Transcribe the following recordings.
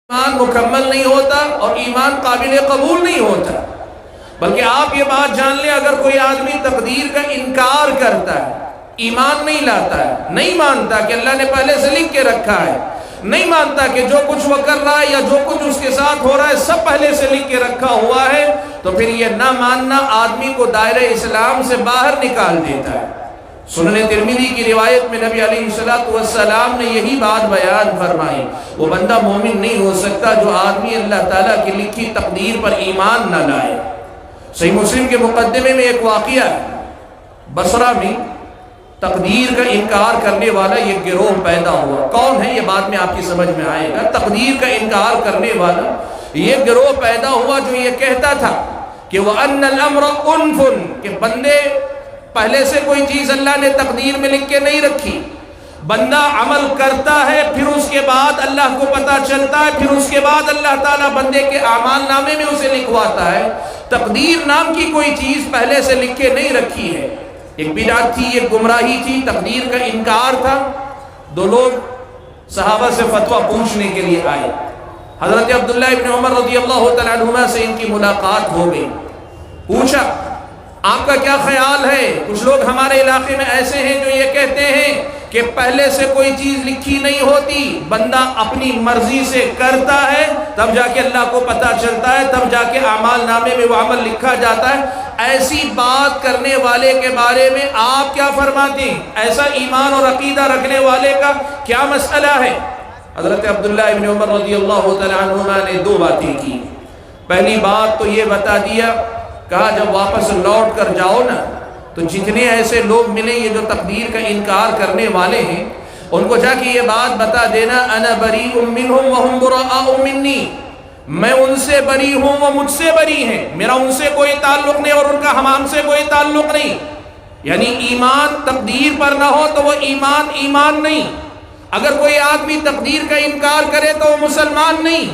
ایمان مکمل نہیں ہوتا اور ایمان قابل قبول نہیں ہوتا، بلکہ آپ یہ بات جان لیں، اگر کوئی آدمی تقدیر کا انکار کرتا ہے، ایمان نہیں لاتا ہے، نہیں مانتا کہ اللہ نے پہلے سے لکھ کے رکھا ہے، نہیں مانتا کہ جو کچھ وہ کر رہا ہے یا جو کچھ اس کے ساتھ ہو رہا ہے سب پہلے سے لکھ کے رکھا ہوا ہے، تو پھر یہ نہ ماننا آدمی کو دائرہ اسلام سے باہر نکال دیتا ہے۔ سنن ترمذی کی روایت میں نبی علیہ السلام نے یہی بات بیان فرمائی، وہ بندہ مومن نہیں ہو سکتا جو آدمی اللہ تعالیٰ کی لکھی تقدیر پر ایمان نہ لائے۔ صحیح مسلم کے مقدمے میں ایک واقعہ ہے، بصرہ میں تقدیر کا انکار کرنے والا یہ گروہ پیدا ہوا۔ کون ہے یہ بات میں آپ کی سمجھ میں آئے گا۔ تقدیر کا انکار کرنے والا یہ گروہ پیدا ہوا جو یہ کہتا تھا کہ وَأَنَّ الْأَمْرَ أُنْفٌ، کہ بندے پہلے سے کوئی چیز اللہ نے تقدیر میں لکھ کے نہیں رکھی، بندہ عمل کرتا ہے پھر اس کے بعد اللہ کو پتہ چلتا ہے، پھر اس کے بعد اللہ تعالیٰ بندے کے اعمال نامے میں اسے لکھواتا ہے۔ تقدیر نام کی کوئی چیز پہلے سے لکھ کے نہیں رکھی ہے۔ ایک بدعت تھی، ایک گمراہی تھی، تقدیر کا انکار تھا۔ دو لوگ صحابہ سے فتویٰ پوچھنے کے لیے آئے۔ حضرت عبداللہ ابن عمر رضی اللہ تعالیٰ عنہما سے ان کی ملاقات ہو گئی۔ پوچھا آپ کا کیا خیال ہے؟ کچھ لوگ ہمارے علاقے میں ایسے ہیں جو یہ کہتے ہیں کہ پہلے سے کوئی چیز لکھی نہیں ہوتی، بندہ اپنی مرضی سے کرتا ہے تب جا کے اللہ کو پتہ چلتا ہے، تب جا کے اعمال نامے میں وہ عمل لکھا جاتا ہے۔ ایسی بات کرنے والے کے بارے میں آپ کیا فرماتے ہیں؟ ایسا ایمان اور عقیدہ رکھنے والے کا کیا مسئلہ ہے؟ حضرت عبداللہ ابن عمر رضی اللہ تعالیٰ عنہما نے دو باتیں کی۔ پہلی بات تو یہ بتا دیا، کہا جب واپس لوٹ کر جاؤ نا تو جتنے ایسے لوگ ملیں یہ جو تقدیر کا انکار کرنے والے ہیں ان کو جا کے یہ بات بتا دینا، انا بریء منہم وہم براء منی، میں ان سے بری ہوں وہ مجھ سے بری ہیں، میرا ان سے کوئی تعلق نہیں اور ان کا ہم سے کوئی تعلق نہیں۔ یعنی ایمان تقدیر پر نہ ہو تو وہ ایمان نہیں۔ اگر کوئی آدمی تقدیر کا انکار کرے تو وہ مسلمان نہیں۔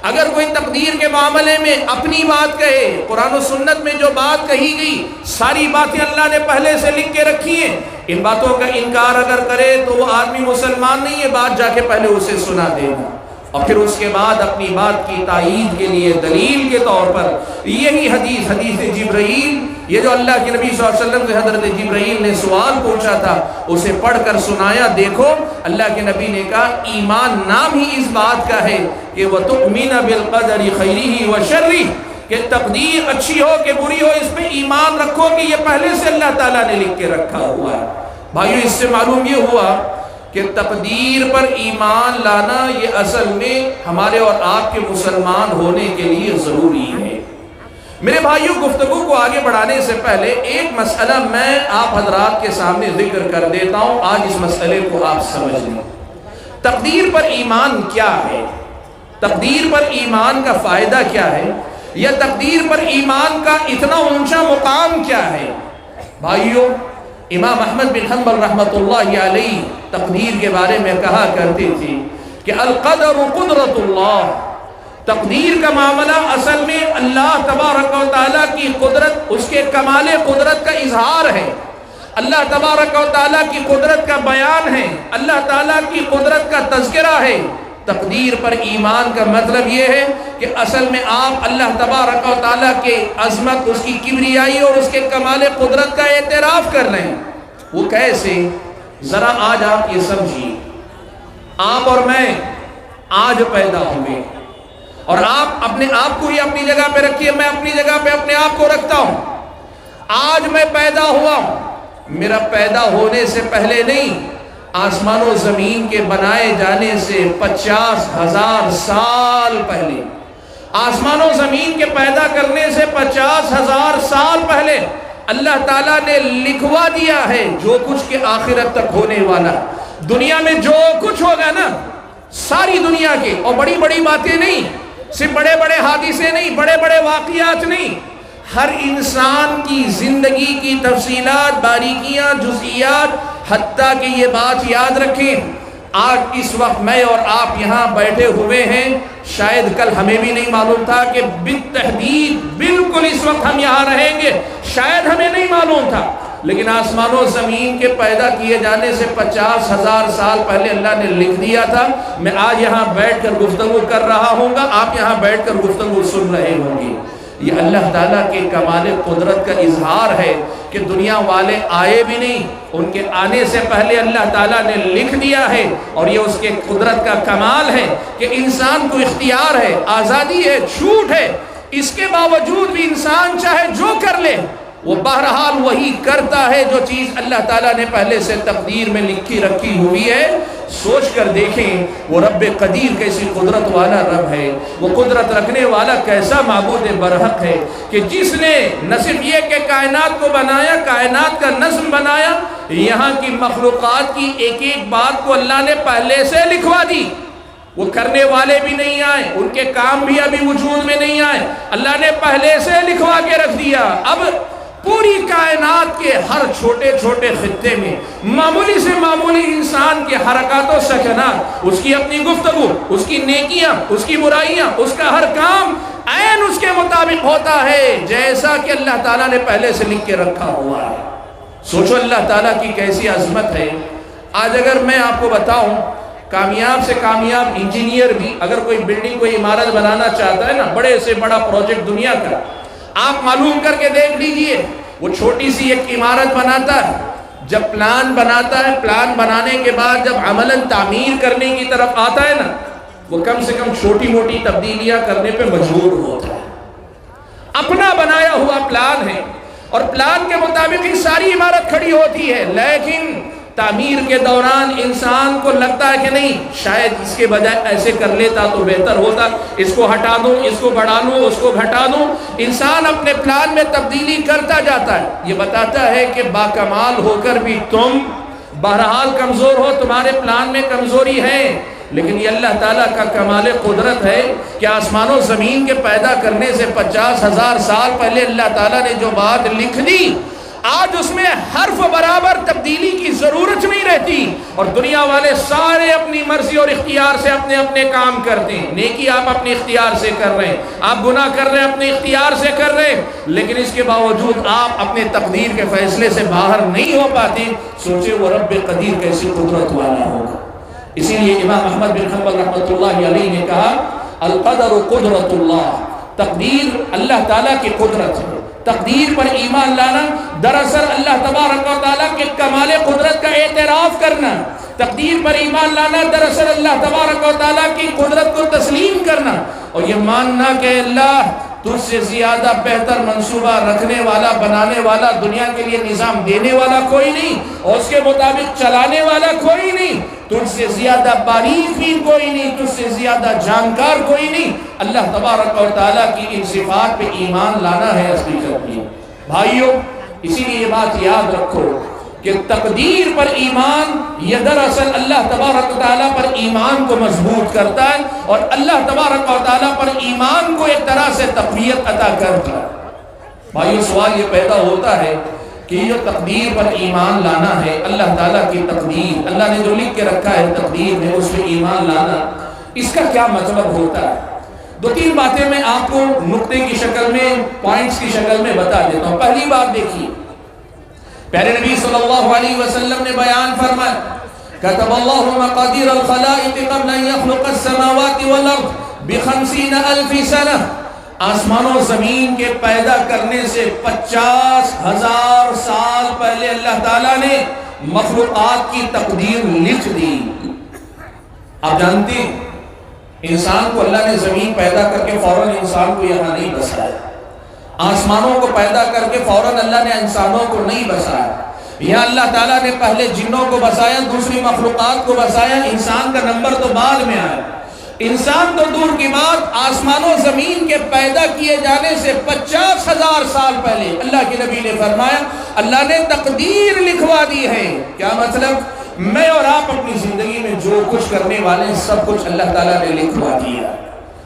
اگر کوئی تقدیر کے معاملے میں اپنی بات کہے، قرآن و سنت میں جو بات کہی گئی ساری باتیں اللہ نے پہلے سے لکھ کے رکھی ہیں، ان باتوں کا انکار اگر کرے تو وہ آدمی مسلمان نہیں ہے۔ بات جا کے پہلے اسے سنا دینا اور پھر اس کے بعد اپنی بات کی تائید کے لیے دلیل کے طور پر یہی حدیث جبرائیل، یہ جو اللہ کے نبی صلی اللہ علیہ وسلم سے حضرت جبرائیل نے سوال پوچھا تھا اسے پڑھ کر سنایا۔ دیکھو اللہ کے نبی نے کہا ایمان نام ہی اس بات کا ہے کہ وَتُؤْمِنَ بِالْقَدَرِ خَيْرِهِ وَشَرِّهِ، کہ تقدیر اچھی ہو کہ بری ہو اس پہ ایمان رکھو کہ یہ پہلے سے اللہ تعالیٰ نے لکھ کے رکھا ہوا ہے۔ بھائیو اس سے معلوم یہ ہوا کہ تقدیر پر ایمان لانا یہ اصل میں ہمارے اور آپ کے مسلمان ہونے کے لیے ضروری ہے۔ میرے بھائیوں گفتگو کو آگے بڑھانے سے پہلے ایک مسئلہ میں آپ حضرات کے سامنے ذکر کر دیتا ہوں، آج اس مسئلے کو آپ سمجھ لیں۔ تقدیر پر ایمان کیا ہے؟ تقدیر پر ایمان کا فائدہ کیا ہے؟ یا تقدیر پر ایمان کا اتنا اونچا مقام کیا ہے؟ بھائیوں امام احمد بن حنبل رحمۃ اللہ علیہ تقدیر کے بارے میں کہا کرتے تھے کہ القدر قدرت اللہ، تقدیر کا معاملہ اصل میں اللہ تبارک و تعالیٰ کی قدرت، اس کے کمال قدرت کا اظہار ہے، اللہ تبارک و تعالیٰ کی قدرت کا بیان ہے، اللہ تعالیٰ کی قدرت کا تذکرہ ہے۔ تقدیر پر ایمان کا مطلب یہ ہے کہ اصل میں آپ اللہ تبارک و تعالیٰ کے عظمت، اس کی کبریائی اور اس کے کمال قدرت کا اعتراف کر لیں۔ وہ کیسے؟ ذرا آج آپ یہ سمجھیے، آپ اور میں آج پیدا ہوئے اور آپ اپنے آپ کو ہی اپنی جگہ پہ رکھیے، میں اپنی جگہ پہ اپنے آپ کو رکھتا ہوں۔ آج میں پیدا ہوا ہوں، میرا پیدا ہونے سے پہلے نہیں، آسمان و زمین کے بنائے جانے سے 50,000 سال پہلے، آسمان و زمین کے پیدا کرنے سے 50,000 سال پہلے اللہ تعالیٰ نے لکھوا دیا ہے جو کچھ کے آخرت تک ہونے والا۔ دنیا میں جو کچھ ہوگا نا، ساری دنیا کے، اور بڑی بڑی باتیں نہیں، صرف بڑے بڑے حادثے نہیں، بڑے بڑے واقعات نہیں، ہر انسان کی زندگی کی تفصیلات، باریکیاں، جزئیات، حتیٰ کہ یہ بات یاد رکھیں آج اس وقت میں اور آپ یہاں بیٹھے ہوئے ہیں، شاید کل ہمیں بھی نہیں معلوم تھا کہ بالتحدید بالکل اس وقت ہم یہاں رہیں گے، شاید ہمیں نہیں معلوم تھا۔ لیکن آسمان و زمین کے پیدا کیے جانے سے 50,000 سال پہلے اللہ نے لکھ دیا تھا۔ میں آج یہاں بیٹھ کر گفتگو کر رہا ہوں گا، آپ یہاں بیٹھ کر گفتگو سن رہے ہوں گے۔ یہ اللہ تعالیٰ کے کمال قدرت کا اظہار ہے کہ دنیا والے آئے بھی نہیں، ان کے آنے سے پہلے اللہ تعالیٰ نے لکھ دیا ہے، اور یہ اس کے قدرت کا کمال ہے کہ انسان کو اختیار ہے، آزادی ہے، چھوٹ ہے، اس کے باوجود بھی انسان چاہے جو کر لے وہ بہرحال وہی کرتا ہے جو چیز اللہ تعالیٰ نے پہلے سے تقدیر میں لکھی رکھی ہوئی ہے۔ سوچ کر دیکھیں وہ رب قدیر کیسی قدرت والا رب ہے، وہ قدرت رکھنے والا کیسا معبود برحق ہے کہ جس نے نہ صرف یہ کہ کائنات کو بنایا، کائنات کا نظم بنایا، یہاں کی مخلوقات کی ایک ایک بات کو اللہ نے پہلے سے لکھوا دی۔ وہ کرنے والے بھی نہیں آئے، ان کے کام بھی ابھی وجود میں نہیں آئے، اللہ نے پہلے سے لکھوا کے رکھ دیا۔ اب پوری کائنات کے ہر چھوٹے چھوٹے خطے میں معمولی سے معمولی انسان کے حرکات و سکنات، اس کی اپنی گفتگو، اس کی نیکیاں، اس کی برائیاں، اس کا ہر کام عین اس کے مطابق ہوتا ہے جیسا کہ اللہ تعالیٰ نے پہلے سے لکھ کے رکھا ہوا ہے۔ سوچو اللہ تعالیٰ کی کیسی عظمت ہے۔ آج اگر میں آپ کو بتاؤں، کامیاب سے کامیاب انجینئر بھی اگر کوئی بلڈنگ، کوئی عمارت بنانا چاہتا ہے نا، بڑے سے بڑا پروجیکٹ دنیا کا، آپ معلوم کر کے دیکھ لیجئے، وہ چھوٹی سی ایک عمارت بناتا ہے، جب پلان بناتا ہے، پلان بنانے کے بعد جب عملاً تعمیر کرنے کی طرف آتا ہے نا، وہ کم سے کم چھوٹی موٹی تبدیلیاں کرنے پہ مجبور ہوتا ہے۔ اپنا بنایا ہوا پلان ہے اور پلان کے مطابق ہی ساری عمارت کھڑی ہوتی ہے، لیکن تعمیر کے دوران انسان کو لگتا ہے کہ نہیں، شاید اس کے بجائے ایسے کر لیتا تو بہتر ہوتا، اس کو ہٹا دوں، اس کو بڑھا لوں، اس کو گھٹا دوں۔ انسان اپنے پلان میں تبدیلی کرتا جاتا ہے۔ یہ بتاتا ہے کہ باکمال ہو کر بھی تم بہرحال کمزور ہو، تمہارے پلان میں کمزوری ہے۔ لیکن یہ اللہ تعالیٰ کا کمال قدرت ہے کہ آسمان و زمین کے پیدا کرنے سے 50,000 سال پہلے اللہ تعالیٰ نے جو بات لکھ دی، آج اس میں حرف برابر تبدیلی کی ضرورت نہیں رہتی، اور دنیا والے سارے اپنی مرضی اور اختیار سے اپنے اپنے کام کرتے ہیں۔ نیکی آپ اپنے اختیار سے کر رہے ہیں، آپ گناہ کر رہے ہیں اپنے اختیار سے کر رہے ہیں، لیکن اس کے باوجود آپ اپنے تقدیر کے فیصلے سے باہر نہیں ہو پاتے۔ سوچے وہ رب قدیر کیسی قدرت والا ہوگا۔ اسی لیے امام احمد بن حنبل رحمۃ اللہ علیہ نے کہا، القدر قدرت اللہ، تقدیر اللہ تعالیٰ کی قدرت ہے۔ تقدیر پر ایمان لانا دراصل اللہ تبارک و تعالیٰ کے کمال قدرت کا اعتراف کرنا، تقدیر پر ایمان لانا دراصل اللہ تبارک و تعالیٰ کی قدرت کو تسلیم کرنا، اور یہ ماننا کہ اللہ تجھ سے زیادہ بہتر منصوبہ رکھنے والا، بنانے والا، دنیا کے لیے نظام دینے والا کوئی نہیں، اور اس کے مطابق چلانے والا کوئی نہیں، تجھ سے زیادہ باریک بھی کوئی نہیں، تجھ سے زیادہ جانکار کوئی نہیں۔ اللہ تبارک و تعالیٰ کی ان صفات پہ ایمان لانا ہے اصلی تقدیر۔ بھائیوں، اسی لیے یہ بات یاد رکھو کہ تقدیر پر ایمان یہ دراصل اللہ تبارک و تعالیٰ پر ایمان کو مضبوط کرتا ہے، اور اللہ تبارک و تعالیٰ پر ایمان کو ایک طرح سے تقویت عطا کرتا ہے۔ بھائیو، سوال یہ پیدا ہوتا ہے کہ یہ تقدیر پر ایمان لانا ہے، اللہ تعالیٰ کی تقدیر، اللہ نے جو لکھ کے رکھا ہے تقدیر میں، اس پہ ایمان لانا، اس کا کیا مطلب ہوتا ہے؟ دو تین باتیں میں آپ کو نقطے کی شکل میں، پوائنٹس کی شکل میں بتا دیتا ہوں۔ پہلی بات دیکھیے، پیارے نبی صلی اللہ علیہ وسلم نے بیان فرمایا، کتب اللہ مقادیر الخلائق قبل ان یخلق السماوات والارض ب50,000 سنہ، آسمان و زمین کے پیدا کرنے سے 50,000 سال پہلے اللہ تعالیٰ نے مخلوقات کی تقدیر لکھ دی۔ آپ جانتے ہیں انسان کو اللہ نے زمین پیدا کر کے فوراً انسان کو یہاں نہیں بسایا، آسمانوں کو پیدا کر کے فوراً اللہ نے انسانوں کو نہیں بسایا، یہاں اللہ تعالیٰ نے پہلے جنوں کو بسایا، دوسری مخلوقات کو بسایا، انسان کا نمبر تو بعد میں آیا۔ انسان تو دور کی بات، آسمان و زمین کے پیدا کیے جانے سے 50,000 سال پہلے اللہ کے نبی نے فرمایا اللہ نے تقدیر لکھوا دی ہے۔ کیا مطلب؟ میں اور آپ اپنی زندگی میں جو کچھ کرنے والے ہیں سب کچھ اللہ تعالیٰ نے لکھوا دیا،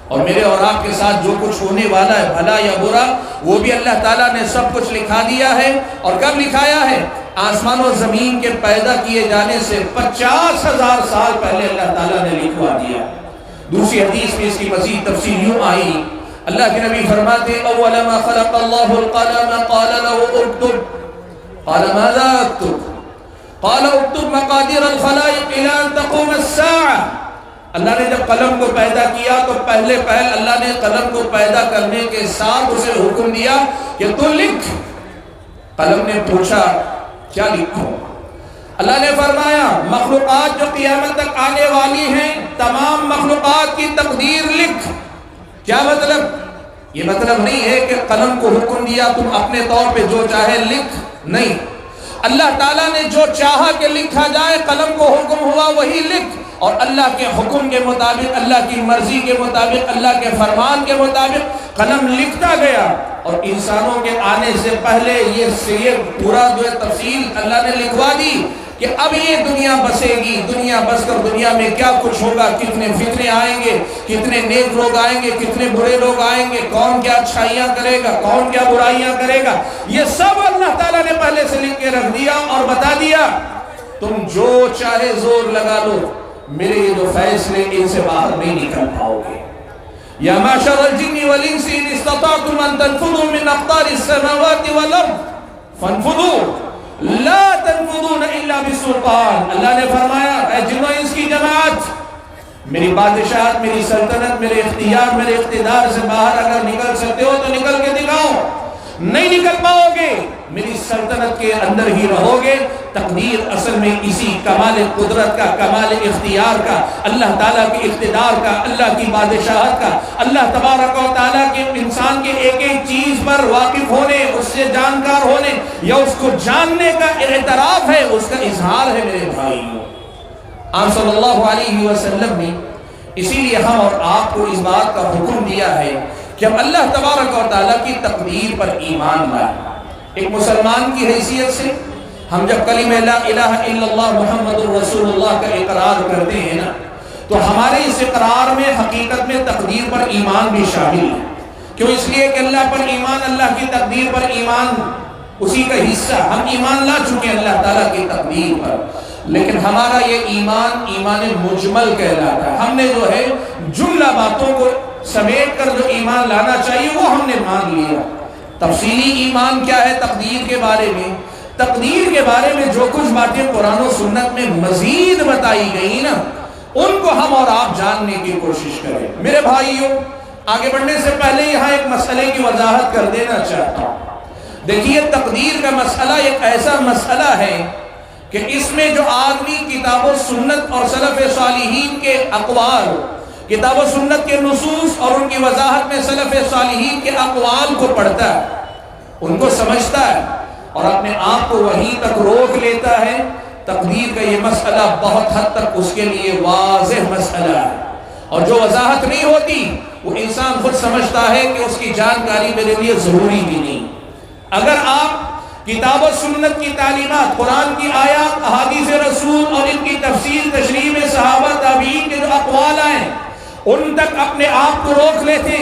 اور میرے اور آپ کے ساتھ جو کچھ ہونے والا ہے بھلا یا برا وہ بھی اللہ تعالیٰ نے سب کچھ لکھا دیا ہے۔ اور کب لکھایا ہے؟ آسمان و زمین کے پیدا کیے جانے سے 50,000 سال پہلے اللہ تعالیٰ نے لکھوا دیا۔ دوسری حدیث میں اس کی مزید تفصیل یوں آئی، اللہ کے نبی فرماتے اول ما خلق اللہ القلم قال له اکتب، قال ماذا اكتب قال اكتب مقادير الخلائق الى ان تقوم الساعة. اللہ نے جب قلم کو پیدا کیا تو پہلے اللہ نے قلم کو پیدا کرنے کے ساتھ اسے حکم دیا کہ تو لکھ. قلم نے پوچھا کیا لکھوں؟ اللہ نے فرمایا مخلوقات جو قیامت تک آنے والی ہیں تمام مخلوقات کی تقدیر لکھ. کیا مطلب؟ یہ مطلب نہیں ہے کہ قلم کو حکم دیا تم اپنے طور پہ جو چاہے لکھ، نہیں. اللہ تعالیٰ نے جو چاہا کہ لکھا جائے، قلم کو حکم ہوا وہی لکھ، اور اللہ کے حکم کے مطابق، اللہ کی مرضی کے مطابق، اللہ کے فرمان کے مطابق قلم لکھتا گیا. اور انسانوں کے آنے سے پہلے یہ پورا جو ہے تفصیل اللہ نے لکھوا دی کہ اب یہ دنیا بسے گی، دنیا بس کر دنیا میں کیا کچھ ہوگا، کتنے فتنے آئیں گے، کتنے نیک لوگ آئیں گے، کتنے برے لوگ آئیں گے، کون کیا اچھائیاں کرے گا، کون کیا برائیاں کرے گا. یہ سب اللہ تعالیٰ نے پہلے سے لکھ کے رکھ دیا اور بتا دیا تم جو چاہے زور لگا لو، میرے یہ جو فیصلے ان سے باہر نہیں نکل پاؤ گے. یا معشر الجن والانس ان استطعتم ان تنفذوا من اقطار السماوات والارض فانفذوا لا تنفذون الا بسلطان. اللہ نے فرمایا اے جن و انس کی جماعت، میری بادشاہت، میری سلطنت، میرے اختیار، میرے اقتدار سے باہر اگر نکل سکتے ہو تو نکل کے دکھاؤ. نہیں نکل پاؤ گے، میری سلطنت کے اندر ہی رہو گے. تقدیر اصل میں اسی کمال قدرت کا، کمال اختیار کا، اللہ تعالیٰ کے اقتدار کا، اللہ کی بادشاہت کا، اللہ تبارک و تعالیٰ کے انسان کے ایک ایک چیز پر واقف ہونے، اس سے جانکار ہونے یا اس کو جاننے کا اعتراف ہے، اس کا اظہار ہے. میرے بھائیوں، آپ صلی اللہ علیہ وسلم نے اسی لیے ہم اور آپ کو اس بات کا حکم دیا ہے کہ ہم اللہ تبارک و تعالیٰ کی تقدیر پر ایمان لائیں. ایک مسلمان کی حیثیت سے ہم جب کلمہ لا الہ الا اللہ محمد الرسول اللہ کا اقرار کرتے ہیں نا، تو ہمارے اس اقرار میں حقیقت میں تقدیر پر ایمان بھی شامل ہے. کیوں؟ اس لیے کہ اللہ پر ایمان، اللہ کی تقدیر پر ایمان اسی کا حصہ. ہم ایمان لا چکے اللہ تعالیٰ کی تقدیر پر، لیکن ہمارا یہ ایمان مجمل کہلاتا ہے. ہم نے جو ہے جملہ باتوں کو سمیٹ کر جو ایمان لانا چاہیے وہ ہم نے مان لیا. تفصیلی ایمان کیا ہے تقدیر کے بارے میں؟ تقدیر کے بارے میں جو کچھ باتیں قرآن و سنت میں مزید بتائی گئی نا، ان کو ہم اور آپ جاننے کی کوشش کریں. میرے بھائیوں، آگے بڑھنے سے پہلے یہاں ایک مسئلے کی وضاحت کر دینا چاہتا ہوں. دیکھیے، تقدیر کا مسئلہ ایک ایسا مسئلہ ہے کہ اس میں جو آدمی کتاب و سنت اور سلف صالحین کے اقوال، کتاب و سنت کے نصوص اور ان کی وضاحت میں سلف صالحین کے اقوال کو پڑھتا ہے، ان کو سمجھتا ہے اور اپنے آپ کو وہیں تک روک لیتا ہے، تقدیر کا یہ مسئلہ بہت حد تک اس کے لیے واضح مسئلہ ہے. اور جو وضاحت نہیں ہوتی وہ انسان خود سمجھتا ہے کہ اس کی جانکاری میرے لیے ضروری بھی نہیں. اگر آپ کتاب و سنت کی تعلیمات، قرآن کی آیات، احادیث رسول اور ان کی تفسیر، تشریح میں صحابہ تابعین کے جو اقوال آئے ان تک اپنے آپ کو روک لیتے،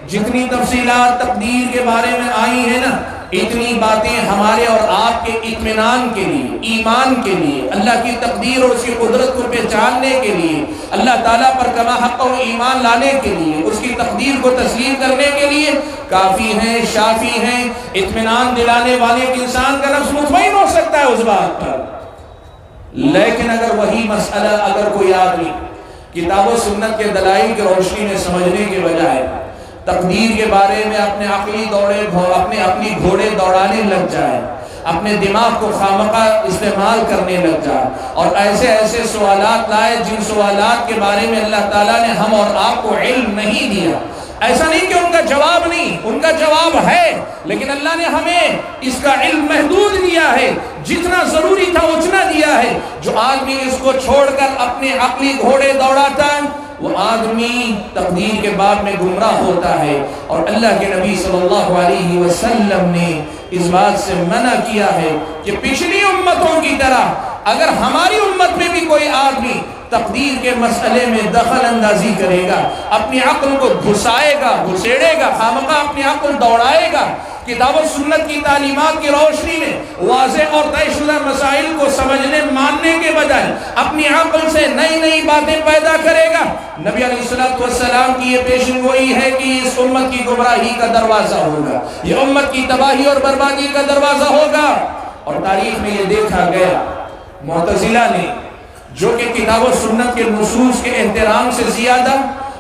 جتنی تفصیلات تقدیر کے بارے میں آئی ہیں نا، اتنی باتیں ہمارے اور آپ کے اطمینان کے لیے، ایمان کے لیے، اللہ کی تقدیر اور اس کی قدرت کو پہچاننے کے لیے، اللہ تعالیٰ پر کما حق و ایمان لانے کے لیے، اس کی تقدیر کو تسلیم کرنے کے لیے کافی ہیں، شافی ہیں، اطمینان دلانے والے کہ انسان کا نفس مطمئن ہو سکتا ہے اس بات پر. لیکن اگر وہی مسئلہ اگر کوئی آدمی کتاب و سنت کے دلائل کی روشنی میں سمجھنے کے بجائے تقدیر کے بارے میں اپنے عقلی اپنی گھوڑے دوڑانے لگ جائے، اپنے دماغ کو خامخواہ استعمال کرنے لگ جائے اور ایسے سوالات لائے جن سوالات کے بارے میں اللہ تعالیٰ نے ہم اور آپ کو علم نہیں دیا. ایسا نہیں کہ ان کا جواب نہیں، ان کا جواب ہے، لیکن اللہ نے ہمیں اس کا علم محدود دیا ہے، جتنا ضروری تھا اتنا دیا ہے. جو آدمی اس کو چھوڑ کر اپنے عقلی گھوڑے دوڑاتا ہے وہ آدمی تقدیر کے باب میں گمراہ ہوتا ہے. اور اللہ کے نبی صلی اللہ علیہ وسلم نے اس بات سے منع کیا ہے کہ پچھلی امتوں کی طرح اگر ہماری امت میں بھی کوئی آدمی تقدیر کے مسئلے میں دخل اندازی کرے گا، اپنی عقل کو گھسائے گا، گھسیڑے گا، خامخواہ اپنی عقل دوڑائے گا، کتاب و سنت کی تعلیمات کی روشنی میں واضح اور طے شدہ مسائل کو سمجھنے ماننے کے بجائے اپنی عقل سے نئی نئی باتیں پیدا کرے گا، نبی علیہ السلام کی یہ پیشن گوئی ہے کہ اس امت کی گمراہی کا دروازہ ہوگا، یہ امت کی تباہی اور بربادی کا دروازہ ہوگا. اور تاریخ میں یہ دیکھا گیا معتزلہ نے جو کہ کتاب و سنت کے نصوص کے احترام سے زیادہ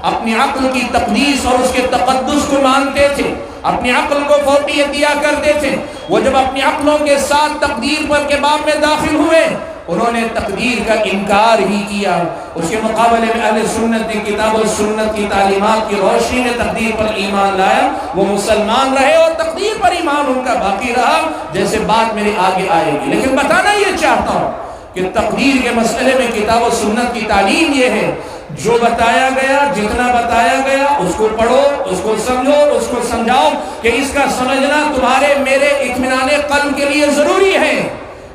اپنی عقل کی تقدیس اور اس کے تقدس کو مانتے تھے، اپنی عقل کو فوقیت دیا کرتے تھے، وہ جب اپنی عقلوں کے ساتھ تقدیر پر کے باب میں داخل ہوئے انہوں نے تقدیر کا انکار ہی کیا۔ اس کے مقابلے میں اہل سنت نے کتاب و سنت کی تعلیمات کی روشنی میں تقدیر پر ایمان لایا، وہ مسلمان رہے اور تقدیر پر ایمان ان کا باقی رہا، جیسے بات میرے آگے آئے گی۔ لیکن بتانا یہ چاہتا ہوں کہ تقدیر کے مسئلے میں کتاب و سنت کی تعلیم یہ ہے، جو بتایا گیا، جتنا بتایا گیا اس کو پڑھو، اس کو سمجھو، اس کو سمجھاؤ کہ اس کا سمجھنا تمہارے میرے اطمینان قلب کے لیے ضروری ہے۔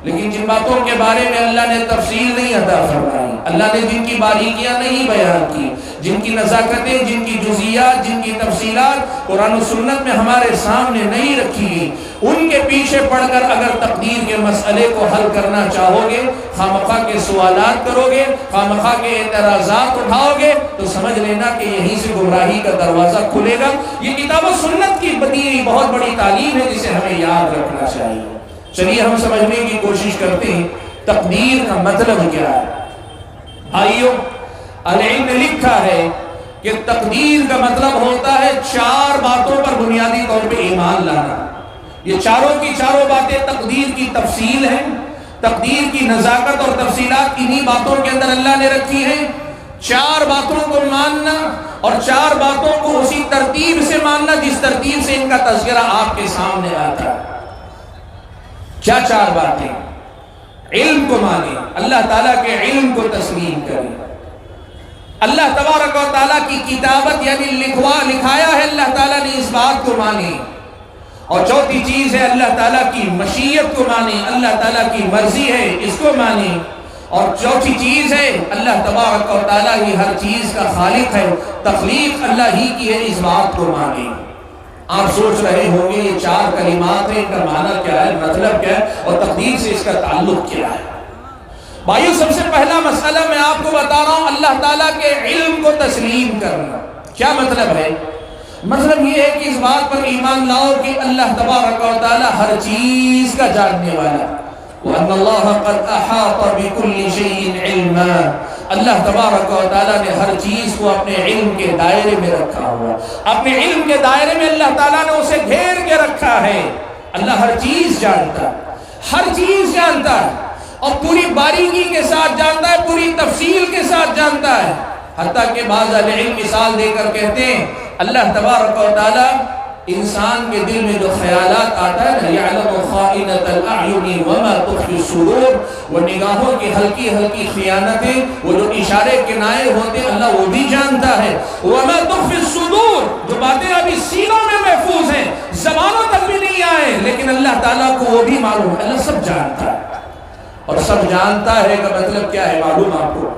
لیکن جن باتوں کے بارے میں اللہ نے تفصیل نہیں عطا فرمائی، اللہ نے جن کی باریکیاں نہیں بیان کی، جن کی نزاکتیں، جن کی جزئیات، جن کی تفصیلات قرآن و سنت میں ہمارے سامنے نہیں رکھی گئی، ان کے پیچھے پڑھ کر اگر تقدیر کے مسئلے کو حل کرنا چاہو گے، خامخواہ کے سوالات کرو گے، خامخواہ کے اعتراضات اٹھاؤ گے، تو سمجھ لینا کہ یہیں سے گمراہی کا دروازہ کھلے گا۔ یہ کتاب و سنت کی بدی بہت بڑی تعلیم ہے جسے ہمیں یاد رکھنا چاہیے۔ چلیے ہم سمجھنے کی کوشش کرتے ہیں تقدیر کا مطلب کیا ہے۔ بھائیو، العلم نے لکھا ہے کہ تقدیر کا مطلب ہوتا ہے 4 باتوں پر بنیادی طور پہ ایمان لانا۔ یہ چاروں کی چاروں باتیں تقدیر کی تفصیل ہیں، تقدیر کی نزاکت اور تفصیلات انہی باتوں کے اندر اللہ نے رکھی ہیں۔ 4 باتوں کو ماننا اور 4 باتوں کو اسی ترتیب سے ماننا جس ترتیب سے ان کا تذکرہ آپ کے سامنے آتا ہے۔ کیا 4 باتیں؟ علم کو مانیں، اللہ تعالیٰ کے علم کو تسلیم کریں، اللہ تبارک و تعالیٰ کی کتابت یعنی لکھایا ہے اللہ تعالیٰ نے، اس بات کو مانیں۔ اور چوتھی چیز ہے اللہ تعالیٰ کی مشیت کو مانیں، اللہ تعالیٰ کی مرضی ہے اس کو مانیں۔ اور چوتھی چیز ہے اللہ تبارک و تعالیٰ ہی ہر چیز کا خالق ہے، تخلیق اللہ ہی کی ہے، اس بات کو مانیں۔ آپ سوچ رہے ہوں گے یہ 4 کلمات ہیں، ان کا معنی کیا ہے، مطلب کیا ہے اور تقدیر سے اس کا تعلق کیا ہے؟ بھائیو، سب سے پہلا مسئلہ میں آپ کو بتا رہا ہوں، اللہ تعالیٰ کے علم کو تسلیم کرنا۔ کیا مطلب ہے؟ مطلب یہ ہے کہ اس بات پر ایمان لاؤ کہ اللہ تبارک و تعالیٰ ہر چیز کا جاننے والا، وَأَنَّ اللَّهَ قَدْ أَحَاطَ بِكُلِّ شَيْءٍ عِلْمًا، اللہ تبارک و تعالیٰ نے ہر چیز کو اپنے علم کے دائرے میں رکھا ہوا، اپنے علم کے دائرے میں اللہ تعالیٰ نے اسے گھیر کے رکھا ہے۔ اللہ ہر چیز جانتا ہے، ہر چیز جانتا ہے، اور پوری باریکی کے ساتھ جانتا ہے، پوری تفصیل کے ساتھ جانتا ہے۔ حتیٰ کہ بعض اہل علم مثال دے کر کہتے ہیں اللہ تبارک و تعالیٰ انسان کے دل میں جو خیالات آتا ہے نا، یعلم خائنۃ الاعین وما تخفی الصدور، وہ نگاہوں کی ہلکی ہلکی خیانتیں، وہ جو اشارے کنائے ہوتے ہیں اللہ وہ بھی جانتا ہے۔ وما تخفی الصدور، جو باتیں ابھی سینوں میں محفوظ ہیں، زبانوں تک بھی نہیں آئے، لیکن اللہ تعالیٰ کو وہ بھی معلوم ہے، اللہ سب جانتا ہے۔ اور سب جانتا ہے کا مطلب کیا ہے معلوم آپ کو؟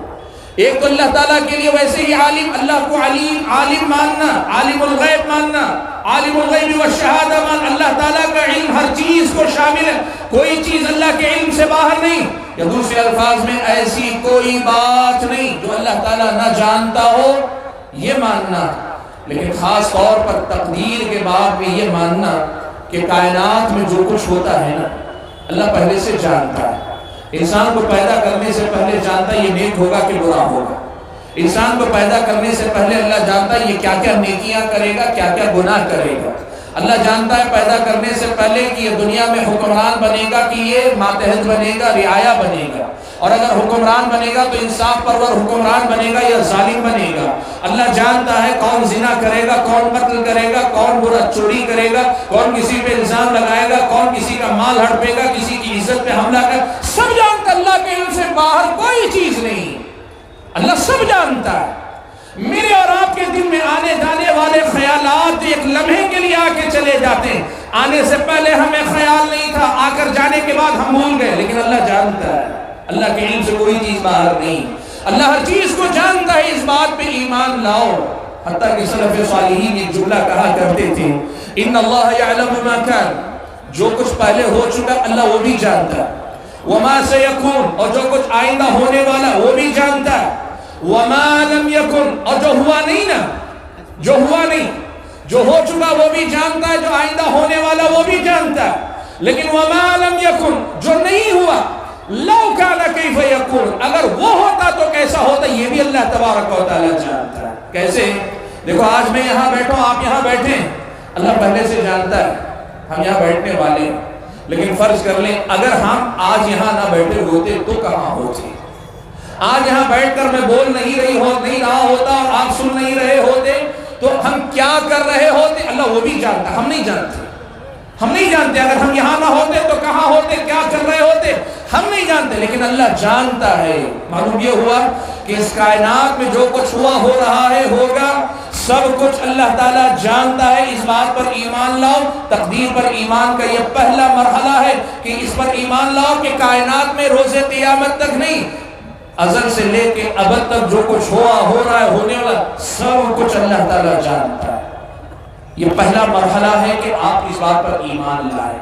ایک تو اللہ تعالیٰ کے لیے ویسے ہی عالم، اللہ کو علیم، عالم ماننا، عالم الغیب ماننا، عالم الغیب والشہادہ مان، اللہ تعالیٰ کا علم ہر چیز کو شامل ہے، کوئی چیز اللہ کے علم سے باہر نہیں، یا دوسرے الفاظ میں ایسی کوئی بات نہیں جو اللہ تعالیٰ نہ جانتا ہو، یہ ماننا۔ لیکن خاص طور پر تقدیر کے باب میں یہ ماننا کہ کائنات میں جو کچھ ہوتا ہے نا اللہ پہلے سے جانتا ہے۔ انسان کو پیدا کرنے سے پہلے جانتا ہے یہ نیک ہوگا کہ برا ہوگا، انسان کو پیدا کرنے سے پہلے اللہ جانتا ہے یہ کیا کیا نیکیاں کرے گا، کیا کیا گناہ کرے گا۔ اللہ جانتا ہے پیدا کرنے سے پہلے کہ یہ دنیا میں حکمران بنے گا کہ یہ ماتحت بنے گا، رعایا بنے گا، اور اگر حکمران بنے گا تو انصاف پرور حکمران بنے گا یا ظالم بنے گا۔ اللہ جانتا ہے کون زنا کرے گا، کون قتل کرے گا، کون برا چوری کرے گا، کون کسی پہ الزام لگائے گا، کون کسی کا مال ہڑپے گا، کسی کی عزت پہ حملہ کرے گا، سب جانتا ہے۔ اللہ کے علم سے باہر کوئی چیز نہیں، اللہ سب جانتا ہے۔ میرے اور آپ کے دل میں آنے جانے والے خیالات جو ایک لمحے کے لیے آ کے چلے جاتے ہیں، آنے سے پہلے ہمیں خیال نہیں تھا، آ کر جانے کے بعد ہم بھول گئے، لیکن اللہ جانتا ہے۔ اللہ کے علم سے کوئی چیز باہر نہیں، اللہ ہر چیز کو جانتا ہے، اس بات پہ ایمان لاؤ۔ حتیٰ کہ سلف صالحین ایک جملہ کہا کرتے تھے، ان اللہ یعلم ما کان، جو کچھ پہلے ہو چکا اللہ وہ بھی جانتا ہے، وما سیکون، اور جو کچھ آئندہ ہونے والا وہ بھی جانتا ہے، وما لم یکن، اور جو ہوا نہیں نا، جو ہوا نہیں، جو ہو چکا وہ بھی جانتا ہے، جو آئندہ ہونے والا وہ بھی جانتا ہے۔ لیکن وما لم یکن جو نہیں ہوا لو کان کیف یکون اگر وہ ہوتا تو کیسا ہوتا یہ بھی اللہ تبارک و تعالی جانتا ہے. کیسے؟ دیکھو آج میں یہاں بیٹھا ہوں آپ یہاں بیٹھے ہیں اللہ پہلے سے جانتا ہے ہم یہاں بیٹھنے والے ہیں. لیکن فرض کر لیں اگر ہم آج یہاں نہ بیٹھے ہوتے تو کہاں ہوتے؟ آج یہاں بیٹھ کر میں بول نہیں رہا ہوتا اور آپ سن نہیں رہے ہوتے تو ہم کیا کر رہے ہوتے اللہ وہ بھی جانتا. ہم نہیں جانتے اگر ہم یہاں نہ ہوتے تو کہاں ہوتے کیا کر رہے ہوتے ہم نہیں جانتے لیکن اللہ جانتا ہے. معلوم یہ ہوا کہ اس کائنات میں جو کچھ ہوا ہو رہا ہے ہوگا سب کچھ اللہ تعالیٰ جانتا ہے. اس بات پر ایمان لاؤ. تقدیر پر ایمان کا یہ پہلا مرحلہ ہے کہ اس پر ایمان لاؤ کہ کائنات میں روز قیامت تک نہیں ازل سے لے کے ابد تک جو کچھ ہو رہا ہے ہونے والا سب کچھ اللہ تعالیٰ جانتا ہے. یہ پہلا مرحلہ ہے کہ آپ اس بات پر ایمان لائیں.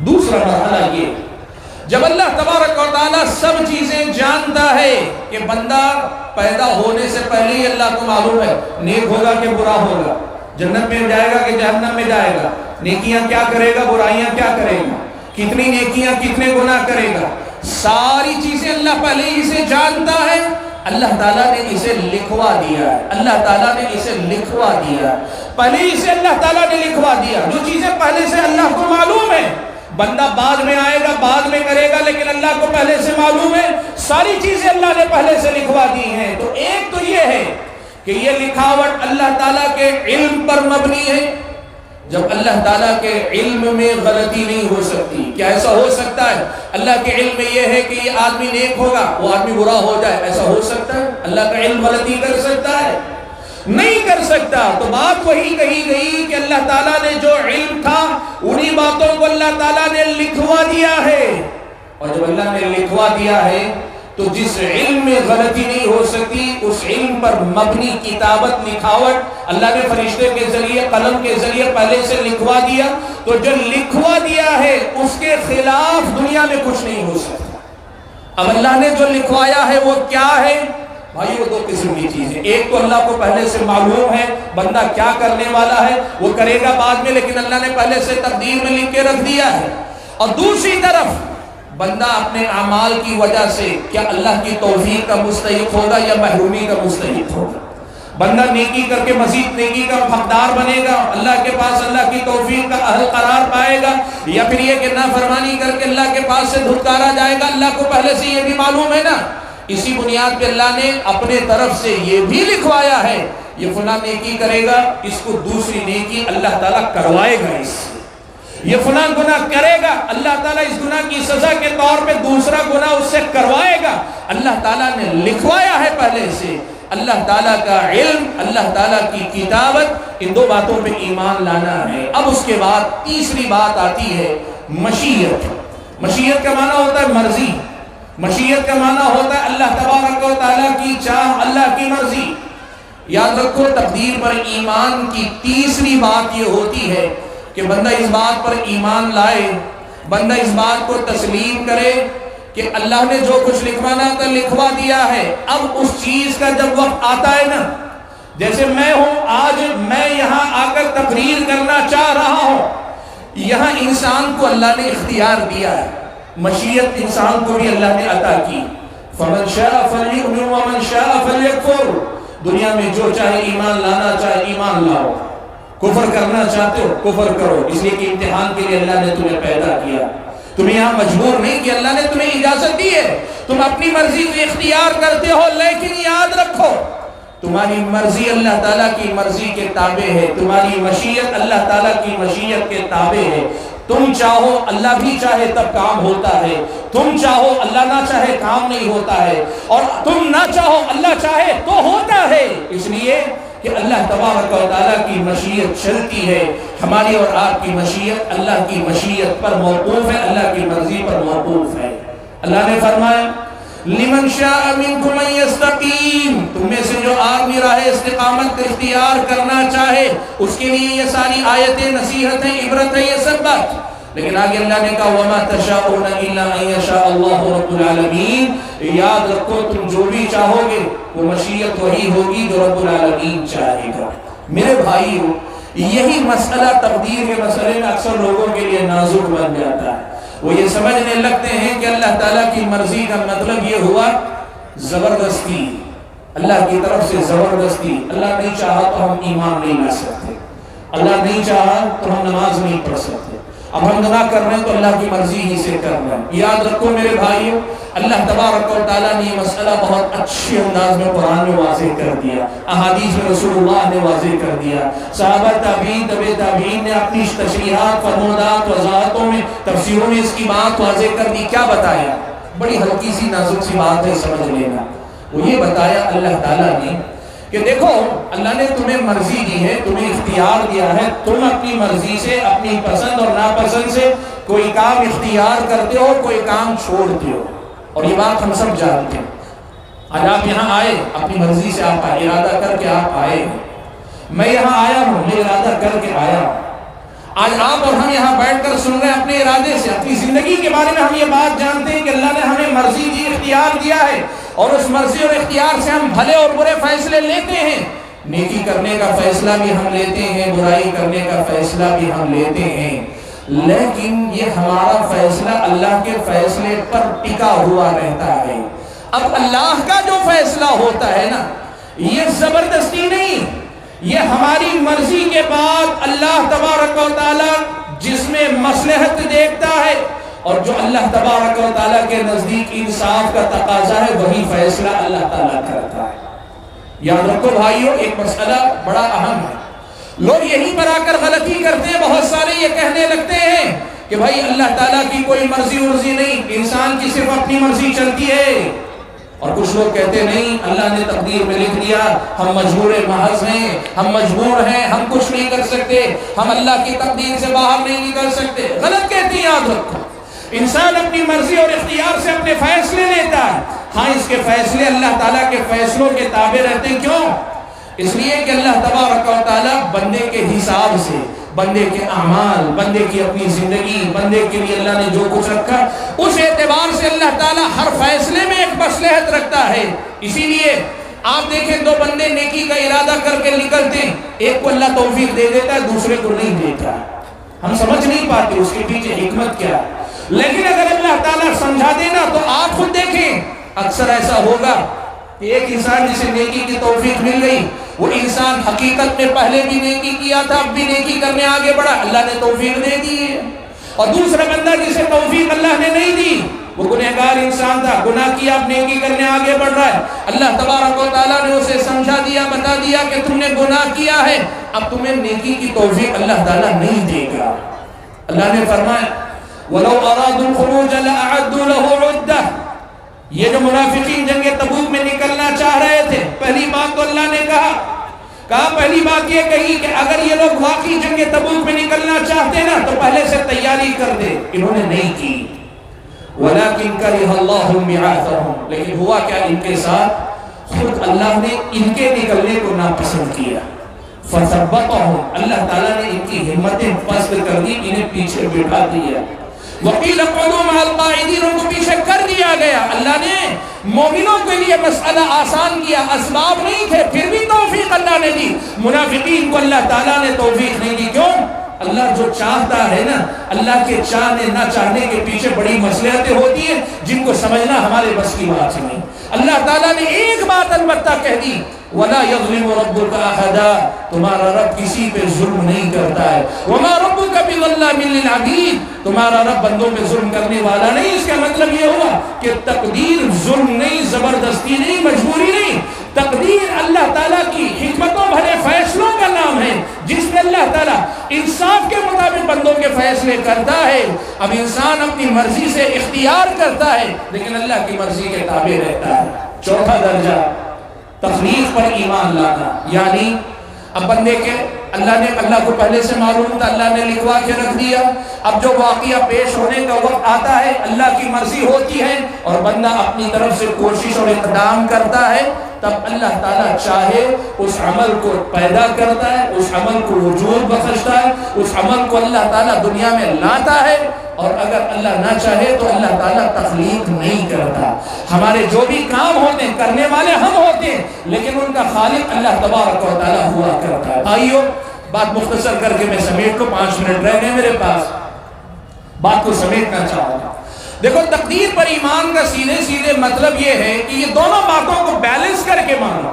دوسرا مرحلہ یہ جب اللہ تبارک و تعالیٰ سب چیزیں جانتا ہے کہ بندہ پیدا ہونے سے پہلے ہی اللہ کو معلوم ہے نیک ہوگا کہ برا ہوگا, جنت میں جائے گا کہ جہنم میں جائے گا, نیکیاں کیا کرے گا برائیاں کیا کرے گا, کتنی نیکیاں کتنے گناہ کرے گا, ساری چیزیں اللہ پہلے ہی سے جانتا ہے. اللہ تعالیٰ نے اسے لکھوا دیا ہے. اللہ تعالیٰ نے اسے لکھوا دیا ہے. پہلے ہی سے اللہ تعالیٰ نے لکھوا دیا. جو چیزیں پہلے سے اللہ کو معلوم ہے بندہ بعد میں آئے گا بعد میں کرے گا لیکن اللہ کو پہلے سے معلوم ہے ساری چیزیں اللہ نے پہلے سے لکھوا دی ہیں. تو ایک تو یہ ہے کہ یہ لکھاوٹ اللہ تعالیٰ کے علم پر مبنی ہے. جب اللہ تعالیٰ کے علم میں غلطی نہیں ہو سکتی. کیا ایسا ہو سکتا ہے اللہ کے علم میں یہ ہے کہ یہ آدمی نیک ہوگا وہ آدمی برا ہو جائے؟ ایسا ہو سکتا ہے؟ اللہ کا علم غلطی کر سکتا ہے؟ نہیں کر سکتا. تو بات وہی کہی گئی کہ اللہ تعالیٰ نے جو علم تھا انہی باتوں کو اللہ تعالیٰ نے لکھوا دیا ہے. اور جب اللہ نے لکھوا دیا ہے تو جس علم میں غلطی نہیں ہو سکتی اس علم پر مبنی کتابت لکھاوٹ اللہ نے فرشتے کے ذریعے قلم کے ذریعے پہلے سے لکھوا دیا. تو جو لکھوا دیا ہے اس کے خلاف دنیا میں کچھ نہیں ہو سکتا. اب اللہ نے جو لکھوایا ہے وہ کیا ہے بھائی؟ وہ دو قسم کی چیزیں. ایک تو اللہ کو پہلے سے معلوم ہے بندہ کیا کرنے والا ہے وہ کرے گا بعد میں لیکن اللہ نے پہلے سے تقدیر میں لکھ کے رکھ دیا ہے. اور دوسری طرف بندہ اپنے اعمال کی وجہ سے کیا اللہ کی توفیق کا مستحق ہوگا یا محرومی کا مستحق ہوگا. بندہ نیکی کر کے مزید نیکی کا حقدار بنے گا اللہ کے پاس اللہ کی توفیق کا اہل قرار پائے گا یا پھر یہ کہ نافرمانی کر کے اللہ کے پاس سے دھتکارا جائے گا. اللہ کو پہلے سے یہ بھی معلوم ہے نا. اسی بنیاد پہ اللہ نے اپنے طرف سے یہ بھی لکھوایا ہے یہ فلاں نیکی کرے گا اس کو دوسری نیکی اللہ تعالیٰ کروائے گا. اس یہ فلاں گناہ کرے گا اللہ تعالیٰ اس گناہ کی سزا کے طور پہ دوسرا گناہ اس سے کروائے گا. اللہ تعالیٰ نے لکھوایا ہے پہلے سے. اللہ تعالیٰ کا علم اللہ تعالیٰ کی کتابت ان دو باتوں پہ ایمان لانا ہے. اب اس کے بعد تیسری بات آتی ہے مشیت. مشیت کا معنی ہوتا ہے مرضی. مشیت کا معنی ہوتا ہے اللہ تبارک و تعالیٰ کی چاہ اللہ کی مرضی. یاد رکھو تقدیر پر ایمان کی تیسری بات یہ ہوتی ہے کہ بندہ اس بات پر ایمان لائے بندہ اس بات کو تسلیم کرے کہ اللہ نے جو کچھ لکھوانا تھا لکھوا دیا ہے. اب اس چیز کا جب وقت آتا ہے نا جیسے میں ہوں آج میں یہاں آ کر تقریر کرنا چاہ رہا ہوں یہاں انسان کو اللہ نے اختیار دیا ہے. مشیت انسان کو بھی اللہ نے عطا کی. فمن شاء فلیؤمن ومن شاء فلیکفر. دنیا میں جو چاہے ایمان لانا چاہے ایمان لاؤ, کفر کرنا چاہتے ہو کفر کرو. اس لیے کہ امتحان کے لیے اللہ نے تمہیں پیدا کیا. تمہیں یہاں مجبور نہیں کہ اللہ نے تمہیں اجازت دی ہے. تم اپنی مرضی کو اختیار کرتے ہو لیکن یاد رکھو تمہاری مرضی اللہ تعالیٰ کی مرضی کے تابع ہے. تمہاری مشیت اللہ تعالیٰ کی مشیت کے تابع ہے. تم چاہو اللہ بھی چاہے تب کام ہوتا ہے. تم چاہو اللہ نہ چاہے کام نہیں ہوتا ہے. اور تم نہ چاہو اللہ چاہے تو ہوتا ہے. اس لیے کہ اللہ تبارک و تعالیٰ کی مشیت چلتی ہے. ہماری اور آپ کی مشیت اللہ کی مشیت پر موقوف ہے اللہ کی مرضی پر موقوف ہے. اللہ نے فرمایا لمن شاء منکم ان یستقیم. تم میں سے جو آدمی راہ استقامت اختیار کرنا چاہے اس کے لیے یہ ساری آیتیں نصیحتیں عبرت ہیں یہ سب بات. لیکن آگے اللہ نے کہا وما تشاءون الا ان یشاء اللہ رب العالمین. یاد رکھو تم جو بھی چاہو گے وہ مشیت وہی ہوگی جو رب العالمین چاہے گا. میرے بھائیو یہی مسئلہ تقدیر کے مسئلے میں اکثر لوگوں کے لیے نازک بن جاتا ہے. وہ یہ سمجھنے لگتے ہیں کہ اللہ تعالیٰ کی مرضی کا مطلب یہ ہوا زبردستی، اللہ کی طرف سے زبردستی. اللہ نہیں چاہا تو ہم ایمان نہیں لا سکتے، اللہ نہیں چاہا تو ہم نماز نہیں پڑھ سکتے. اب ہم گناہ کر رہے ہیں تو اللہ کی مرضی ہی سے کر رہے ہیں. یاد رکھو میرے بھائیوں، اللہ تبارک و تعالیٰ نے یہ مسئلہ بہت اچھے انداز میں قرآن میں واضح کر دیا، احادیث میں رسول اللہ نے واضح کر دیا، صحابہ تابعین تبع تابعین نے اپنی تشریحات، فرمودات، وضاحتوں میں، تفسیروں میں اس کی بات واضح کر دی. کیا بتایا؟ بڑی ہلکی سی نازک سی بات ہے، سمجھ لینا. وہ یہ بتایا اللہ تعالیٰ نے کہ دیکھو اللہ نے تمہیں مرضی دی ہے، تمہیں اختیار دیا ہے، تم اپنی مرضی سے، اپنی پسند اور ناپسند سے کوئی کام اختیار کرتے ہو، کوئی کام چھوڑتے ہو. اور یہ بات ہم سب جانتے ہیں. آج آپ یہاں آئے اپنی مرضی سے، آپ ارادہ کر کے آپ آئے. میں یہاں آیا ہوں، میں ارادہ کر کے آیا ہوں. آج آپ اور ہم یہاں بیٹھ کر سن رہے ہیں اپنے ارادے سے. اپنی زندگی کے بارے میں ہم یہ بات جانتے ہیں کہ اللہ نے ہمیں مرضی دی، اختیار دیا ہے، اور اس مرضی اور اختیار سے ہم بھلے اور برے فیصلے لیتے ہیں. نیکی کرنے کا فیصلہ بھی ہم لیتے ہیں، برائی کرنے کا فیصلہ بھی ہم لیتے ہیں. لیکن یہ ہمارا فیصلہ اللہ کے فیصلے پر ٹکا ہوا رہتا ہے. اب اللہ کا جو فیصلہ ہوتا ہے نا، یہ زبردستی نہیں، یہ ہماری مرضی کے بعد اللہ تبارک و تعالیٰ جس میں مصلحت دیکھتا ہے اور جو اللہ تبارک و تعالیٰ کے نزدیک انصاف کا تقاضا ہے، وہی فیصلہ اللہ تعالیٰ کرتا ہے. یاد رکھو بھائیو، ایک مسئلہ بڑا اہم ہے. لوگ یہیں پر آ کر غلطی کرتے ہیں. بہت سارے یہ کہنے لگتے ہیں کہ بھائی اللہ تعالیٰ کی کوئی مرضی ورزی نہیں، انسان کی صرف اپنی مرضی چلتی ہے. اور کچھ لوگ کہتے نہیں، اللہ نے تقدیر میں لکھ دیا، ہم مجبور محض ہیں، ہم مجبور ہیں، ہم کچھ نہیں کر سکتے، ہم اللہ کی تقدیر سے باہر نہیں نکل سکتے. غلط کہتے ہیں. یاد رکھو، انسان اپنی مرضی اور اختیار سے اپنے فیصلے لیتا ہے. ہاں، اس کے فیصلے اللہ تعالیٰ کے فیصلوں کے تابع رہتے ہیں. کیوں؟ اس لیے کہ اللہ تبارک و تعالیٰ بندے کے حساب سے، بندے کے اعمال، بندے کی اپنی زندگی، بندے کے لیے اللہ نے جو کچھ رکھا، اس اعتبار سے اللہ تعالیٰ ہر فیصلے میں ایک مصلحت رکھتا ہے. اسی لیے آپ دیکھیں، دو بندے نیکی کا ارادہ کر کے نکلتے ہیں، ایک کو اللہ توفیق دے دیتا ہے، دوسرے کو نہیں دیتا. ہم سمجھ نہیں پاتے اس کے پیچھے حکمت کیا ہے. لیکن اگر اللہ تعالیٰ سمجھا دینا تو آپ خود دیکھیں، اکثر ایسا ہوگا کہ ایک انسان جسے نیکی کی توفیق مل گئی، وہ انسان حقیقت میں پہلے بھی نیکی کیا تھا، اب بھی نیکی کرنے آگے بڑھا، اللہ نے توفیق دے دی ہے. اور دوسرا بندہ جسے توفیق اللہ نے نہیں دی، وہ گنہگار انسان تھا، گناہ کیا، اب نیکی کرنے آگے بڑھ رہا ہے. اللہ تبارک و تعالیٰ نے اسے سمجھا دیا، بتا دیا کہ تم نے گناہ کیا ہے، اب تمہیں نیکی کی توفیق اللہ تعالیٰ نہیں دے گا. اللہ نے فرمایا وَلَوْ أَرَادُوا الْخُرُوجَ لَأَعَدُّوا لَهُ عُدَّةً. یہ جو منافقین جنگ تبوک میں نکلنا چاہ رہے تھے، پہلی بات تو اللہ نے کہا پہلی بات یہ کہی کہ اگر یہ لوگ واقعی جنگ تبوک میں نکلنا چاہتے نا تو پہلے سے تیاری کر دے. انہوں نے نہیں کی. وَلَكِنْ كَرِهَ اللَّهُ بِعَاثَهُمْ. لیکن ہوا کیا ان کے ساتھ؟ خود اللہ نے ان کے نکلنے کو ناپسند کیا. فَثَبَّطَهُمْ. اللہ تعالیٰ نے ان کی ہمتیں پست کر دی، انہیں پیچھے بٹھا دیا. وَقِيلَ اقْعُدُوا مَعَ الْقَاعِدِينَ. ان کو پیچھے کر دیا گیا. اللہ نے مومنوں کے لیے مسئلہ آسان کیا، اسباب نہیں تھے، پھر بھی توفیق اللہ نے دی. منافقین کو اللہ تعالیٰ نے توفیق نہیں دی. کیوں؟ اللہ جو چاہتا ہے نا، اللہ کے چاہنے نہ چاہنے کے پیچھے بڑی مصلحتیں ہوتی ہیں جن کو سمجھنا ہمارے بس کی بات نہیں. اللہ تعالیٰ نے ایک بات البتہ کہہ دی، وَلَا يَظْلِمُ رَبُّكَ أَحَدًا. تمہارا رب کسی پہ ظلم نہیں کرتا ہے. وَمَا رَبُّكَ بِظَلَّامٍ لِّلْعَبِيدِ. تمہارا رب بندوں پہ ظلم کرنے والا نہیں. اس کا مطلب یہ ہوا کہ تقدیر ظلم نہیں، زبردستی نہیں، مجبوری نہیں. تقدیر اللہ تعالیٰ کی حکمتوں بھرے فیصلوں کا نام ہے، جس میں اللہ تعالیٰ انصاف کے مطابق بندوں کے فیصلے کرتا ہے. اب انسان اپنی مرضی سے اختیار کرتا ہے لیکن اللہ کی مرضی کے تابع رہتا ہے. چوتھا درجہ تخلیق پر ایمان لانا. یعنی اب بندے کے اللہ کو پہلے سے معلوم تھا، اللہ نے لکھوا کے رکھ دیا. اب جو واقعہ پیش ہونے کا وقت آتا ہے، اللہ کی مرضی ہوتی ہے اور بندہ اپنی طرف سے کوشش اور اقدام کرتا ہے، تب اللہ تعالیٰ چاہے اس عمل کو پیدا کرتا ہے، اس عمل کو وجود بخشتا ہے، اس عمل کو اللہ تعالیٰ دنیا میں لاتا ہے. اور اگر اللہ نہ چاہے تو اللہ تعالیٰ تخلیق نہیں کرتا. ہمارے جو بھی کام ہوتے ہیں کرنے والے ہم ہوتے ہیں، لیکن ان کا خالق اللہ تبارک و تعالیٰ ہوا کرتا ہے. آئیو بات مختصر کر کے میں سمیٹ کو 5 منٹ رہ گئے میرے پاس، بات کو سمیٹنا چاہوں گا۔ دیکھو تقدیر پر ایمان کا سیدھے سیدھے مطلب یہ ہے کہ یہ دونوں باتوں کو بیلنس کر کے مانو۔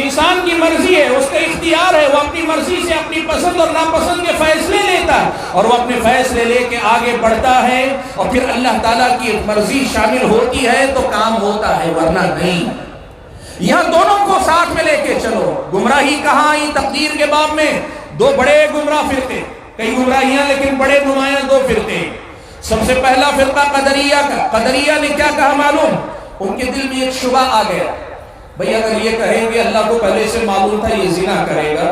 انسان کی مرضی ہے، اس کا اختیار ہے، وہ اپنی مرضی سے اپنی پسند اور ناپسند کے فیصلے لیتا ہے، اور وہ اپنے فیصلے لے کے آگے بڑھتا ہے، اور پھر اللہ تعالیٰ کی مرضی شامل ہوتی ہے تو کام ہوتا ہے، ورنہ نہیں۔ یہاں دونوں کو ساتھ میں لے کے چلو۔ گمراہی کہاں آئی تقدیر کے باب میں؟ 2 بڑے گمراہ فرقے، کئی گمراہیاں لیکن بڑے نمایاں 2 فرقے۔ سب سے پہلا فرقہ قدریہ کا۔ قدریہ نے کیا کہا معلوم؟ ان کے دل میں ایک شبہ آ گیا، بھئی اگر یہ کہیں گے اللہ کو پہلے سے معلوم تھا یہ زنا کرے گا،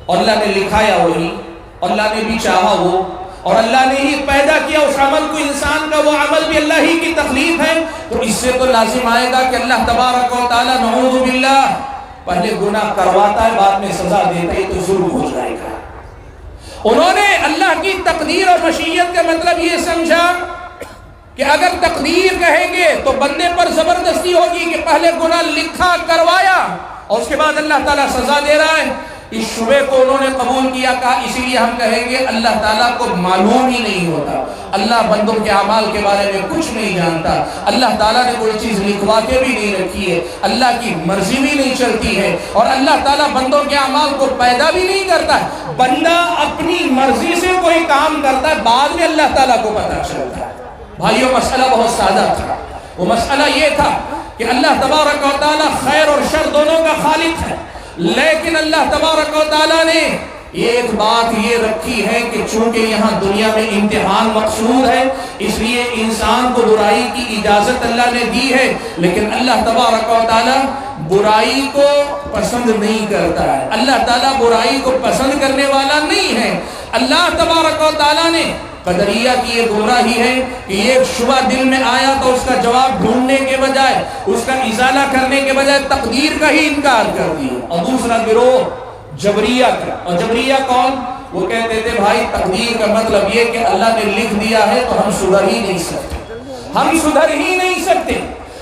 اور اللہ نے لکھایا وہی، اور اللہ نے بھی چاہا وہ، اور اللہ نے ہی پیدا کیا اس عمل کو، انسان کا وہ عمل بھی اللہ ہی کی تخلیق ہے، تو اس سے تو لازم آئے گا کہ اللہ تبارک و تعالیٰ نعوذ باللہ پہلے گناہ کرواتا ہے بعد میں سزا دیتا ہے، تو ظلم ہو جائے گا۔ انہوں نے اللہ کی تقدیر اور مشیت کا مطلب یہ سمجھا کہ اگر تقدیر کہیں گے تو بندے پر زبردستی ہوگی کہ پہلے گناہ لکھا کروایا اور اس کے بعد اللہ تعالیٰ سزا دے رہا ہے۔ اس شبے کو انہوں نے قبول کیا، کہا اسی لیے ہم کہیں گے اللہ تعالیٰ کو معلوم ہی نہیں ہوتا، اللہ بندوں کے اعمال کے بارے میں کچھ نہیں جانتا، اللہ تعالیٰ نے کوئی چیز لکھوا کے بھی نہیں رکھی ہے، اللہ کی مرضی بھی نہیں چلتی ہے، اور اللہ تعالیٰ بندوں کے اعمال کو پیدا بھی نہیں کرتا ہے۔ بندہ اپنی مرضی سے کوئی کام کرتا ہے، بعد میں اللہ تعالیٰ کو پتہ چلتا ہے۔ بھائیوں مسئلہ بہت سادہ تھا، وہ مسئلہ یہ تھا کہ اللہ تبارک و تعالیٰ خیر اور شر دونوں کا خالق ہے، لیکن اللہ تبارک و تعالیٰ نے ایک بات یہ رکھی ہے کہ چونکہ یہاں دنیا میں امتحان مقصود ہے، اس لیے انسان کو برائی کی اجازت اللہ نے دی ہے، لیکن اللہ تبارک و تعالیٰ برائی کو پسند نہیں کرتا ہے، اللہ تعالیٰ برائی کو پسند کرنے والا نہیں ہے۔ اللہ تبارک و تعالیٰ نے قدریہ کی یہ گمراہی ہے کہ یہ شبہ دل میں آیا تو اس کا جواب ڈھونڈنے کے بجائے، اس کا ازالہ کرنے کے بجائے تقدیر کا ہی انکار کر دیا۔ اور دوسرا گروہ جبریہ کا، اور جبریہ کون؟ وہ کہتے تھے بھائی تقدیر کا مطلب یہ کہ اللہ نے لکھ دیا ہے تو ہم سدھر ہی نہیں سکتے، ہم سدھر ہی نہیں سکتے،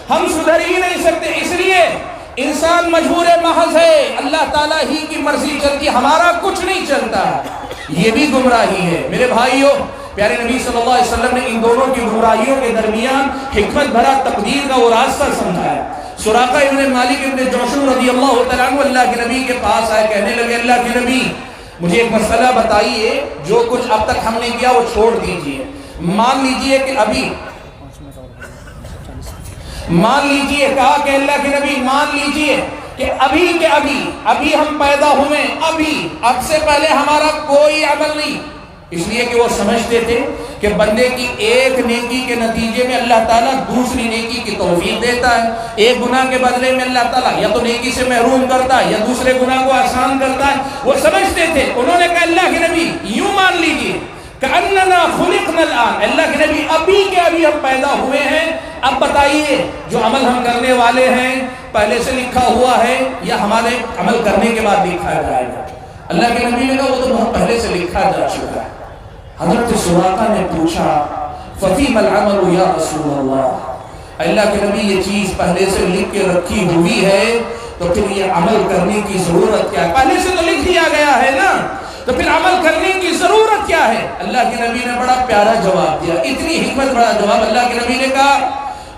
ہم سدھر ہی نہیں سکتے، اس لیے انسان مجبور محض ہے، اللہ تعالیٰ ہی کی مرضی چلتی، ہمارا کچھ نہیں چلتا۔ یہ بھی گمراہی ہے میرے بھائیوں۔ پیارے نبی صلی اللہ علیہ وسلم نے ان دونوں کی گمراہیوں کے درمیان حکمت بھرا تقدیر کا وہ راستہ سمجھایا۔ سراقہ ابن مالک ابن جوشن رضی اللہ تعالیٰ عنہ اللہ کے نبی کے پاس آئے، کہنے لگے اللہ کے نبی مجھے ایک مسئلہ بتائیے، جو کچھ اب تک ہم نے کیا وہ چھوڑ دیجئے، مان لیجئے کہ کہا کہ اللہ کے نبی مان لیجئے کہ ابھی ہم پیدا ہوئے، اب سے پہلے ہمارا کوئی عمل نہیں، اس لیے کہ وہ سمجھتے تھے کہ بندے کی ایک نیکی کے نتیجے میں اللہ تعالیٰ دوسری نیکی کی توفیق دیتا ہے، ایک گناہ کے بدلے میں اللہ تعالیٰ یا تو نیکی سے محروم کرتا ہے یا دوسرے گناہ کو آسان کرتا ہے، وہ سمجھتے تھے۔ انہوں نے کہا اللہ کے نبی یوں مان لیجئے کأننا خلقنا الآن، اللہ کے نبی ابھی ہم پیدا ہوئے ہیں، اب بتائیے جو عمل ہم کرنے والے ہیں پہلے سے لکھا ہوا ہے یا ہمارے عمل کرنے کے بعد لکھا جائے گا؟ اللہ کے نبی نے کہا وہ تو بہت پہلے سے لکھا جا چکا ہے۔ حضرت سراقہ نے پوچھا فَفِيمَ الْعَمَلُ يَا رَسُولَ اللَّهِ، اللہ کے نبی یہ چیز پہلے سے لکھ کے رکھی ہوئی ہے تو پھر یہ عمل کرنے کی ضرورت کیا ہے؟ پہلے سے تو لکھ دیا گیا ہے نا، تو پھر عمل کرنے کی ضرورت کیا ہے؟ اللہ کے نبی نے بڑا پیارا جواب دیا، اتنی حکمت بڑا جواب۔ اللہ کے نبی نے کہا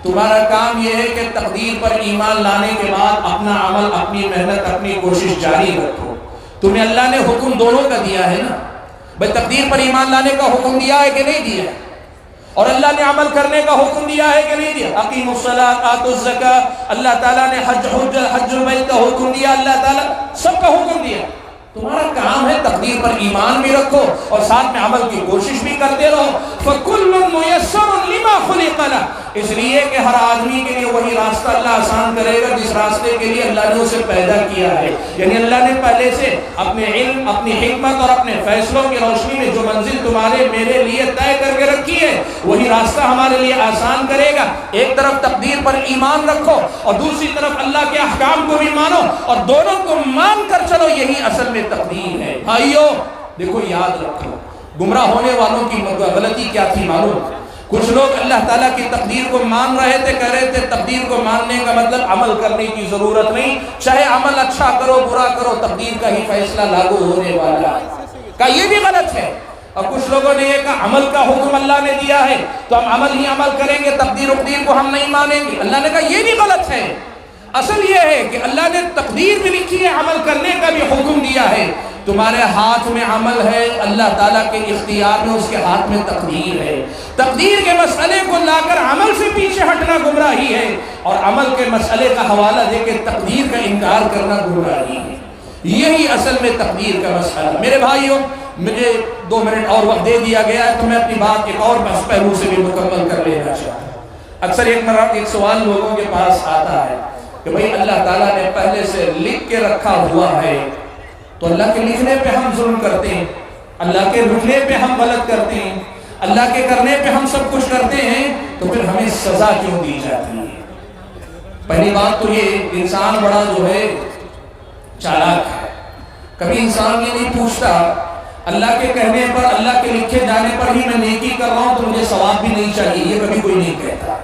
تمہارا کام یہ ہے کہ تقدیر پر ایمان لانے کے بعد اپنا عمل، اپنی محنت، اپنی کوشش جاری رکھو۔ تمہیں اللہ نے حکم دونوں کا دیا ہے نا، بھئی تقدیر پر ایمان لانے کا حکم دیا ہے کہ نہیں دیا، اور اللہ نے عمل کرنے کا حکم دیا ہے کہ نہیں دیا؟ اقیموا الصلاۃ آتوا الزکاۃ، اللہ تعالیٰ نے حج البیت کا حکم دیا، اللہ تعالیٰ سب کا حکم دیا۔ تمہارا کام ہے تقدیر پر ایمان بھی رکھو اور ساتھ میں عمل کی کوشش بھی کرتے رہو۔ فَكُلٌّ مُيَسَّرٌ لِمَا خُلِقَ لَهُ، اس لیے کہ ہر آدمی کے لیے وہی راستہ اللہ آسان کرے گا جس راستے کے لیے اللہ نے اسے پیدا کیا ہے۔ یعنی اللہ نے پہلے سے اپنے علم، اپنی حکمت اور اپنے فیصلوں کی روشنی میں جو منزل تمہارے میرے لیے طے کر کے رکھی ہے وہی راستہ ہمارے لیے آسان کرے گا۔ ایک طرف تقدیر پر ایمان رکھو اور دوسری طرف اللہ کے احکام کو بھی مانو، اور دونوں کو مان کر چلو، یہی اصل میں تقدیر ہے۔ بھائیو دیکھو یاد رکھو گمراہ ہونے والوں کی غلطی کیا تھی معلوم؟ کچھ لوگ اللہ تعالیٰ کی تقدیر کو مان رہے تھے، کہہ رہے تھے تقدیر کو ماننے کا مطلب عمل کرنے کی ضرورت نہیں، چاہے عمل اچھا کرو برا کرو تقدیر کا ہی فیصلہ لاگو ہونے والا ہے۔ کہ یہ بھی غلط ہے۔ اور کچھ لوگوں نے یہ کہا عمل کا حکم اللہ نے دیا ہے تو ہم عمل ہی عمل کریں گے، تقدیر اقدیر کو ہم نہیں مانیں گے۔ اللہ نے کہا یہ بھی غلط ہے۔ اصل یہ ہے کہ اللہ نے تقدیر بھی لکھی ہے، عمل کرنے کا بھی حکم دیا ہے۔ تمہارے ہاتھ میں عمل ہے، اللہ تعالیٰ کے اختیار میں، اس کے ہاتھ میں تقدیر ہے۔ تقدیر کے مسئلے کو لا کر عمل سے پیچھے ہٹنا گمراہی ہے، اور عمل کے مسئلے کا حوالہ دے کے تقدیر کا انکار کرنا گمراہی ہے۔ یہی اصل میں تقدیر کا مسئلہ۔ میرے بھائیوں، مجھے 2 منٹ اور وقت دے دیا گیا ہے تو میں اپنی بات ایک اور پہلو سے بھی مکمل کر لینا چاہتا ہوں۔ اکثر ایک سوال لوگوں کے پاس آتا ہے کہ بھئی اللہ تعالیٰ نے پہلے سے لکھ کے رکھا ہوا ہے تو اللہ کے لکھنے پہ ہم ظلم کرتے ہیں، اللہ کے لکھنے پہ ہم غلط کرتے ہیں، اللہ کے کرنے پہ ہم سب کچھ کرتے ہیں، تو پھر ہمیں سزا کیوں دی جاتی ہے؟ پہلی بات تو یہ انسان بڑا جو ہے چالاک ہے۔ کبھی انسان یہ نہیں پوچھتا اللہ کے کہنے پر، اللہ کے لکھے جانے پر ہی میں نیکی کر رہا ہوں تو مجھے ثواب بھی نہیں چاہیے، یہ کبھی کوئی نہیں کہتا۔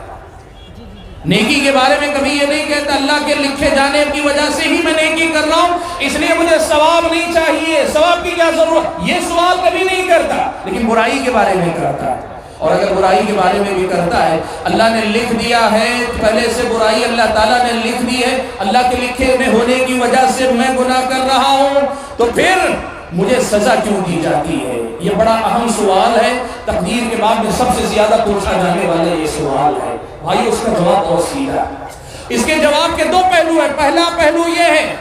نیکی کے بارے میں کبھی یہ نہیں کہتا اللہ کے لکھے جانے کی وجہ سے ہی میں نیکی کر رہا ہوں اس لیے مجھے ثواب نہیں چاہیے، ثواب کی کیا ضرورت، یہ سوال کبھی نہیں کرتا۔ لیکن برائی کے بارے میں کرتا ہے، اور اگر برائی کے بارے میں بھی کرتا ہے، اللہ نے لکھ دیا ہے پہلے سے برائی اللہ تعالیٰ نے لکھ دی ہے، اللہ کے لکھے میں ہونے کی وجہ سے میں گناہ کر رہا ہوں، تو پھر مجھے سزا کیوں دی جاتی ہے؟ یہ بڑا اہم سوال ہے، تقدیر کے بعد میں سب سے زیادہ پوچھا جانے والا یہ سوال ہے۔ بھائی اس کا جواب بہت سیدھا ہے۔ اس کے جواب کے 2 پہلو ہیں۔ پہلا پہلو یہ ہے،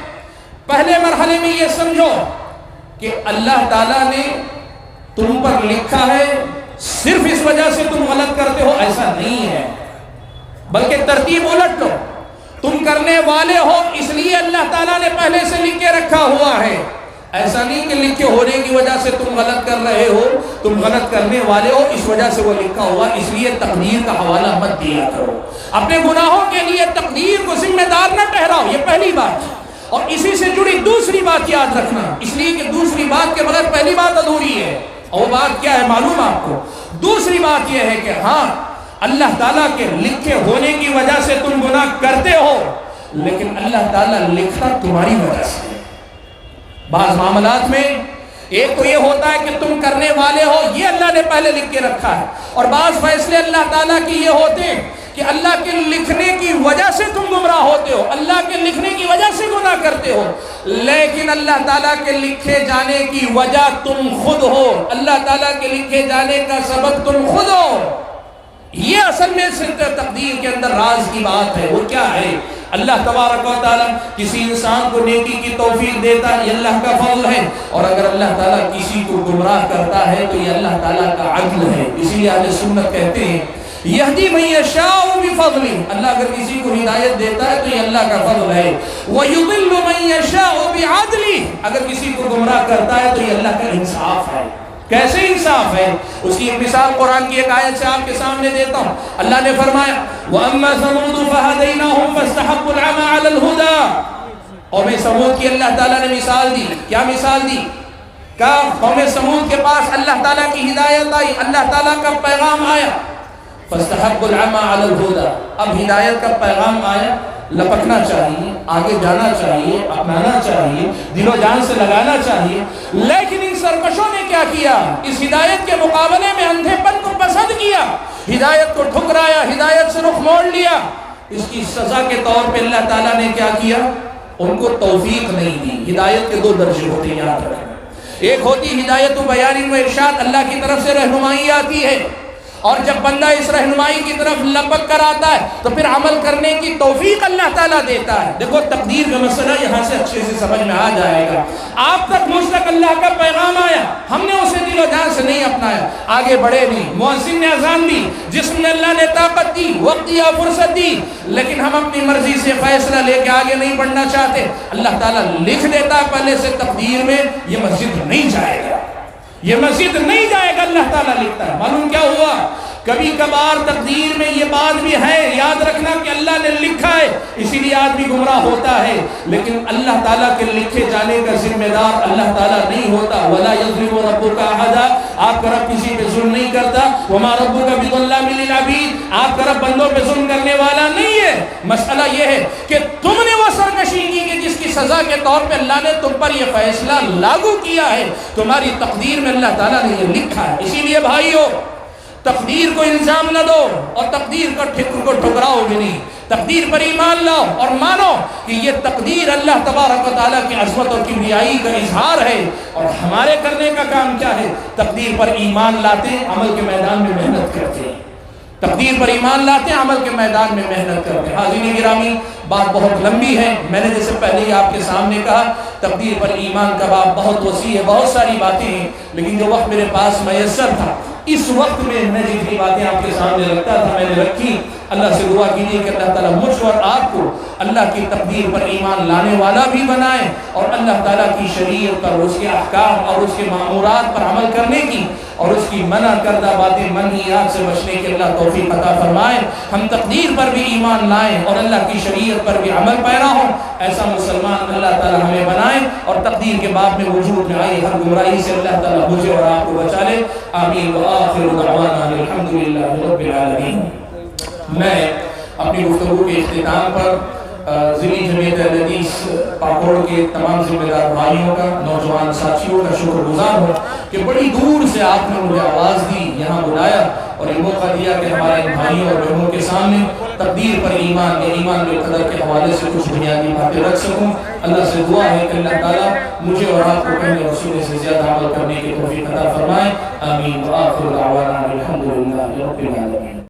پہلے مرحلے میں یہ سمجھو کہ اللہ تعالیٰ نے تم پر لکھا ہے، صرف اس وجہ سے تم غلط کرتے ہو ایسا نہیں ہے، بلکہ ترتیب الٹ لو، تم کرنے والے ہو اس لیے اللہ تعالیٰ نے پہلے سے لکھ کے رکھا ہوا ہے۔ ایسا نہیں کہ لکھے ہونے کی وجہ سے تم غلط کر رہے ہو، تم غلط کرنے والے ہو اس وجہ سے وہ لکھا ہوا، اس لیے تقدیر کا حوالہ مت دیا کرو، اپنے گناہوں کے لیے تقدیر کو ذمہ دار نہ ٹھہراؤ، یہ پہلی بات۔ اور اسی سے جڑی دوسری بات یاد رکھنا، اس لیے کہ دوسری بات کے بغیر پہلی بات ادھوری ہے، اور وہ بات کیا ہے معلوم آپ کو؟ دوسری بات یہ ہے کہ ہاں اللہ تعالیٰ کے لکھے ہونے کی وجہ سے تم گناہ کرتے ہو، لیکن اللہ تعالیٰ لکھتا تمہاری وجہ سے۔ بعض معاملات میں ایک تو یہ ہوتا ہے کہ تم کرنے والے ہو، یہ اللہ نے پہلے لکھ کے رکھا ہے، اور بعض فیصلے اللہ تعالیٰ کی یہ ہوتے ہیں کہ اللہ کے لکھنے کی وجہ سے تم گمراہ ہوتے ہو، اللہ کے لکھنے کی وجہ سے گناہ کرتے ہو، لیکن اللہ تعالیٰ کے لکھے جانے کی وجہ تم خود ہو، اللہ تعالیٰ کے لکھے جانے کا سبب تم خود ہو۔ یہ اصل میں تقدیر کے اندر راز کی بات ہے۔ وہ کیا ہے؟ اللہ تبارک و تعالیٰ کسی انسان کو نیکی کی توفیق دیتا ہے، یہ اللہ کا فضل ہے، اور اگر اللہ تعالیٰ کسی کو گمراہ کرتا ہے تو یہ اللہ تعالیٰ کا عدل ہے۔ اسی لیے اہل سنت کہتے ہیں یہدی من یشاء بفضلہ، اللہ اگر کسی کو ہدایت دیتا ہے تو یہ اللہ کا فضل ہے، ویضل من یشاء بعدلہ، اگر کسی کو گمراہ کرتا ہے تو یہ اللہ کا انصاف ہے۔ کیسے انصاف ہے؟ اس کی ایک مثال قرآن کی ایک آیت سے آپ کے سامنے دیتا ہوں۔ اللہ نے فرمایا وَأَمَّا ثَمُودُ فَهَدَيْنَاهُمْ فَاسْتَحَبُّوا الْعَمَى عَلَى الْهُدَى، قوم سمود کی اللہ تعالیٰ نے مثال دی۔ کیا مثال دی؟ کہ قوم سمود کے پاس اللہ تعالیٰ کی ہدایت آئی، اللہ تعالیٰ کا پیغام آیا، فَاسْتَحَبُّوا الْعَمَى عَلَى الْهُدَى، اب ہدایت کا پیغام آیا، لپکنا چاہیے، آگے جانا چاہیے، اپنانا چاہیے، دل و جان سے لگانا چاہیے، لیکن ان سرکشوں نے کیا کیا؟ اس ہدایت کے مقابلے میں اندھے پن کو پسند کیا، ہدایت کو ٹھکرایا، ہدایت سے رخ موڑ لیا۔ اس کی سزا کے طور پہ اللہ تعالیٰ نے کیا کیا؟ ان کو توفیق نہیں دی۔ ہدایت کے 2 درجے ہوتے ہیں، یاد رکھیں۔ ایک ہوتی ہدایت و بیان و ارشاد، اللہ کی طرف سے رہنمائی آتی ہے، اور جب بندہ اس رہنمائی کی طرف لپک کر آتا ہے تو پھر عمل کرنے کی توفیق اللہ تعالیٰ دیتا ہے۔ دیکھو تقدیر کا مسئلہ یہاں سے اچھے سے سمجھ میں آ جائے گا۔ آپ تک مجھ تک اللہ کا پیغام آیا، ہم نے اسے دل و جان سے نہیں اپنایا، آگے بڑھے نہیں، مؤذن نے اذان دی، جسم میں اللہ نے طاقت دی، وقت دیا، فرصت دی، لیکن ہم اپنی مرضی سے فیصلہ لے کے آگے نہیں بڑھنا چاہتے، اللہ تعالیٰ لکھ دیتا ہے پہلے سے تقدیر میں یہ مسجد نہیں جائے گا، یہ مسجد نہیں جائے گا، اللہ تعالیٰ لکھتا ہے۔ معلوم کیا ہوا؟ کبھی کبھار تقدیر میں یہ بات بھی ہے، یاد رکھنا کہ اللہ نے لکھا ہے اسی لیے آدمی گمراہ ہوتا ہے، لیکن اللہ تعالیٰ کے لکھے جانے کا ذمہ دار اللہ تعالیٰ نہیں ہوتا۔ وَلَا يَظْلِمُ رَبُّكَ أَحَدًا، آپ کا رب کسی پہ ظلم نہیں نہیں کرتا. وَمَا رَبُّكَ بِظَلَّامٍ لِّلْعَبِيدِ, آپ کا رب بندوں پہ ظلم کرنے والا نہیں ہے. مسئلہ یہ ہے کہ تم نے وہ سرکشی کی کہ جس کی سزا کے طور پہ اللہ نے تم پر یہ فیصلہ لاگو کیا ہے. تمہاری تقدیر میں اللہ تعالیٰ نے یہ لکھا ہے. اسی لیے بھائیو, تقدیر کو الزام نہ دو اور تقدیر کو ٹھکراؤ بھی نہیں. تقدیر پر ایمان لاؤ اور مانو کہ یہ تقدیر اللہ تبارک و تعالیٰ کی عظمت اور کبریائی کا اظہار ہے. اور ہمارے کرنے کا کام کیا ہے؟ تقدیر پر ایمان لاتے ہیں, عمل کے میدان میں محنت کرتے ہیں. تقدیر پر ایمان لاتے ہیں, عمل کے میدان میں محنت کرتے ہیں. حاضرین گرامی, بات بہت لمبی ہے. میں نے جیسے پہلے ہی آپ کے سامنے کہا, تقدیر پر ایمان کا باب بہت وسیع ہے, بہت ساری باتیں ہیں, لیکن جو وقت میرے پاس میسر تھا اس وقت میں جتنی باتیں آپ کے سامنے رکھتا تھا میں نے رکھی. اللہ سے دعا کیجیے کہ اللہ تعالیٰ مجھ اور آپ کو اللہ کی تقدیر پر ایمان لانے والا بھی بنائے, اور اللہ تعالیٰ کی شریعت پر, اس کے احکام اور اس کے مامورات پر عمل کرنے کی اور اس کی منع کردہ باتیں منہیات سے بچنے کی اللہ توفیق عطا فرمائے. ہم تقدیر پر بھی ایمان لائیں اور اللہ کی شریعت پر بھی عمل پیرا ہوں. ایسا مسلمان اللہ تعالیٰ ہمیں بنائے, اور تقدیر کے باب میں وجود میں آئی ہر گمراہی سے اللہ تعالیٰ مجھے اور آپ کو بچا لے. آمین. وآخر دعوانا الحمدللہ رب العالمین. میں اپنی گفتگو کے اختتام پر ضلعی جمعیت اہل حدیث پاکوڑ کے تمام ذمہ دار بھائیوں کا, نوجوان ساتھیوں کا شکر گزار ہوں کہ بڑی دور سے آپ نے مجھے آواز دی, یہاں بلایا اور یہ موقع دیا کہ ہمارے بھائیوں اور بہنوں کے سامنے تقدیر پر ایمان یا ایمان بالقدر کے حوالے سے کچھ بنیادی باتیں رکھ سکوں. اللہ سے دعا ہے کہ اللہ تعالیٰ مجھے اور آپ کو کہنے رسول سے زیادہ عمل کرنے کی توفیق عطا فرمائے. آمین. وآخر دعوانا الحمدللہ رب العالمین.